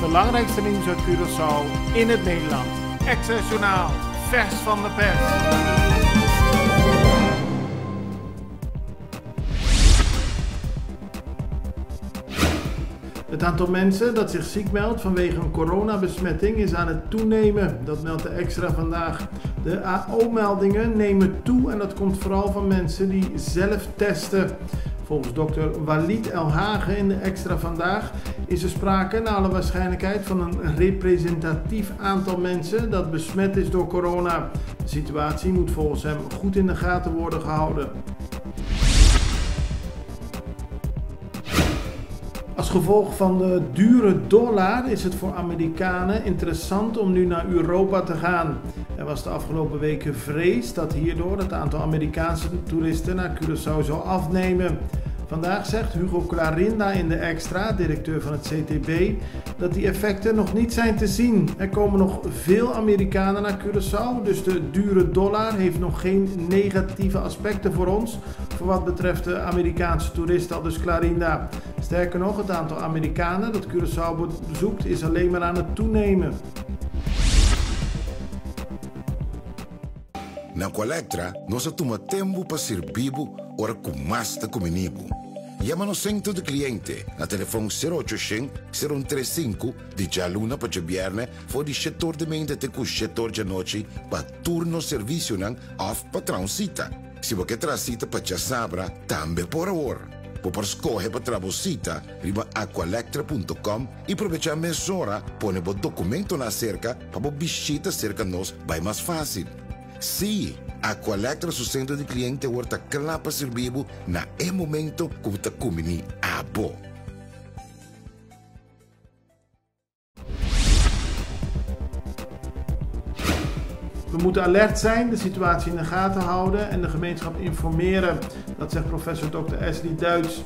belangrijkste nieuws uit Curaçao in het Nederland. Access Journaal, vers van de pers. Het aantal mensen dat zich ziek meldt vanwege een coronabesmetting is aan het toenemen. Dat meldt de Extra vandaag. De AO-meldingen nemen toe en dat komt vooral van mensen die zelf testen. Volgens dokter Walid Elhagen in de Extra vandaag is er sprake naar alle waarschijnlijkheid van een representatief aantal mensen dat besmet is door corona. De situatie moet volgens hem goed in de gaten worden gehouden. Als gevolg van de dure dollar is het voor Amerikanen interessant om nu naar Europa te gaan. Er was de afgelopen weken vrees dat hierdoor het aantal Amerikaanse toeristen naar Curaçao zou afnemen. Vandaag zegt Hugo Clarinda in de Extra, directeur van het CTB, dat die effecten nog niet zijn te zien. Er komen nog veel Amerikanen naar Curaçao, dus de dure dollar heeft nog geen negatieve aspecten voor ons, voor wat betreft de Amerikaanse toeristen, aldus Clarinda. Sterker nog, het aantal Amerikanen dat Curaçao bezoekt is alleen maar aan het toenemen. Na Colectra, nós toma tempo para servir ora com mais de comunibo. Llama no centro de cliente na telefone 0800-035 de Jaluna para Viernes voor die setor de mente te com setor de noite para turno serviço nan of patrão cita. Se você traz cita para Sabra, também por hora. Por escolher para trabalhar, riba aqualectra.com e aproveitar a mesura, põe o documento na cerca para visita cerca nós vai mais fácil. Sim, a Colectra su centro de cliente wordt klaar para servir na momento como te comini abo. We moeten alert zijn, de situatie in de gaten houden en de gemeenschap informeren. Dat zegt professor Dr. Ashley Duits.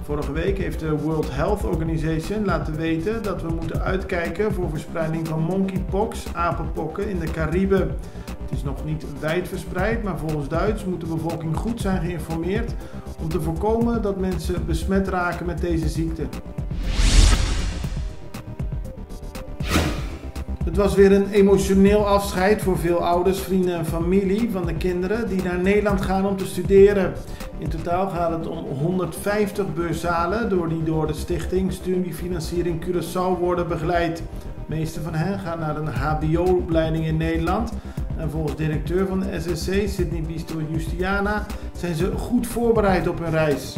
Vorige week heeft de World Health Organization laten weten dat we moeten uitkijken voor verspreiding van monkeypox, apenpokken in de Cariben. Het is nog niet wijd verspreid, maar volgens Duits moet de bevolking goed zijn geïnformeerd om te voorkomen dat mensen besmet raken met deze ziekte. Het was weer een emotioneel afscheid voor veel ouders, vrienden en familie van de kinderen die naar Nederland gaan om te studeren. In totaal gaat het om 150 beurzalen die door de stichting Studiefinanciering Curaçao worden begeleid. De meeste van hen gaan naar een hbo-opleiding in Nederland. En volgens directeur van de SSC, Sydney Bisto Justiana, zijn ze goed voorbereid op hun reis.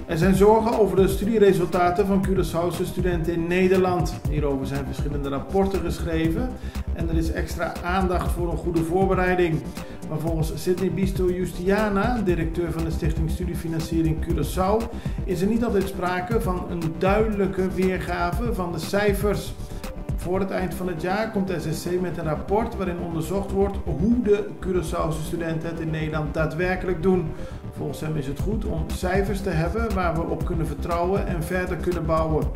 Er zijn zorgen over de studieresultaten van Curaçaose studenten in Nederland. Hierover zijn verschillende rapporten geschreven en er is extra aandacht voor een goede voorbereiding. Maar volgens Sydney Bisto Justiana, directeur van de Stichting Studiefinanciering Curaçao, is er niet altijd sprake van een duidelijke weergave van de cijfers. Voor het eind van het jaar komt de SSC met een rapport waarin onderzocht wordt hoe de Curaçaose studenten het in Nederland daadwerkelijk doen. Volgens hem is het goed om cijfers te hebben waar we op kunnen vertrouwen en verder kunnen bouwen.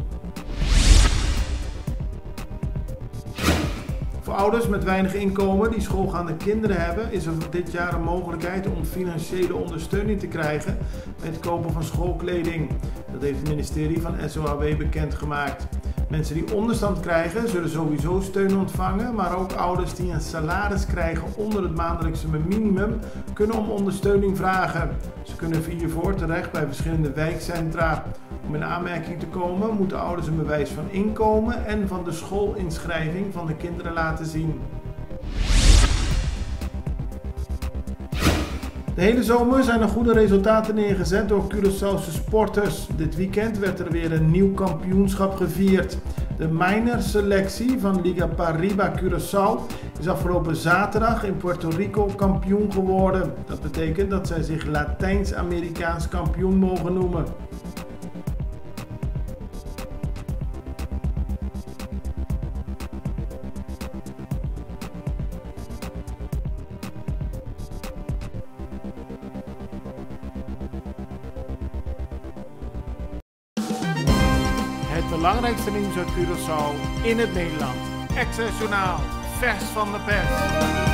Voor ouders met weinig inkomen die schoolgaande kinderen hebben, is er dit jaar een mogelijkheid om financiële ondersteuning te krijgen bij het kopen van schoolkleding. Dat heeft het ministerie van SOAW bekendgemaakt. Mensen die onderstand krijgen zullen sowieso steun ontvangen, maar ook ouders die een salaris krijgen onder het maandelijkse minimum kunnen om ondersteuning vragen. Ze kunnen hiervoor terecht bij verschillende wijkcentra. Om in aanmerking te komen moeten ouders een bewijs van inkomen en van de schoolinschrijving van de kinderen laten zien. De hele zomer zijn er goede resultaten neergezet door Curaçaose sporters. Dit weekend werd er weer een nieuw kampioenschap gevierd. De minor selectie van Liga Pariba Curaçao is afgelopen zaterdag in Puerto Rico kampioen geworden. Dat betekent dat zij zich Latijns-Amerikaans kampioen mogen noemen. Het belangrijkste nieuws uit Curaçao in het Nederland. Access Journaal, vers van de pers.